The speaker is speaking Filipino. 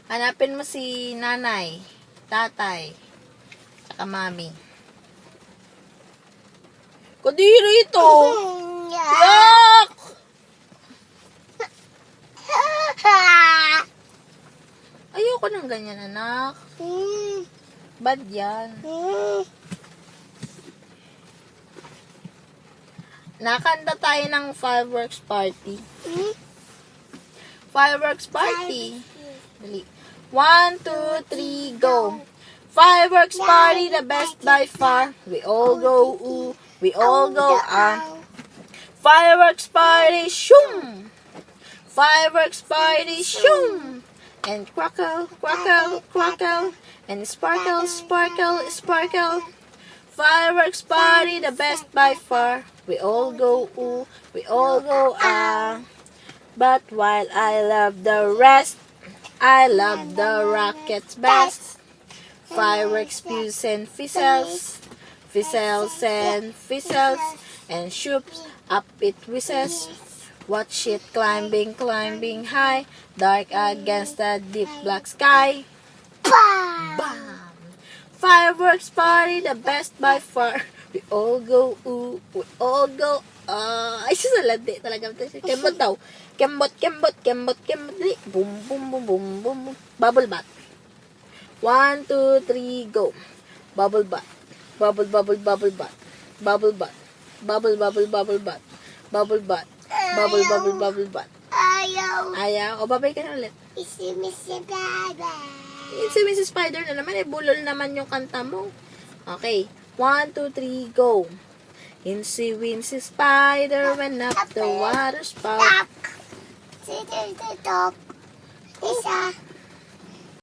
Hanapin mo si nanay, tatay, saka mami. Kadiri ito! Yak! Ayoko ng ganyan, anak. Bad yan. Nakanta tayo ng fireworks party. Fireworks party. Dali. 1, 2, 3, go. Fireworks party, the best by far. We all go ooh, we all go ah. Fireworks party, shoom. Fireworks party, shoom. And crackle, crackle, crackle. And sparkle, sparkle, sparkle. Fireworks party, the best by far. We all go ooh, we all go ah. But while I love the rest, I love the rockets best. Fireworks fuse and fizzles, fizzles and fizzles, and shoops up it whizzes. Watch it climbing, climbing high, dark against the deep black sky. Bam! Fireworks party, the best by far. We all go ooh, we all go ay, susaladi talaga. Kembot daw. Kembot, kembot, kembot, kembot. Boom, boom, boom, boom, boom, boom. Bubble bath. 1, 2, 3, go. Bubble bath. Bubble, bubble, bubble bath. Bubble bath. Bubble, bubble, bubble bath. Bubble bath. Bubble, bubble, bubble bath. Ayaw. Ayaw. O, babay ka na ulit. Isi Mr. Baba. Si Mrs. Spider na naman. Bulol naman yung kanta mo. Okay. 1, 2, 3, go. Incy Wincy Spider went up the water spout. See, there's the top. Isa.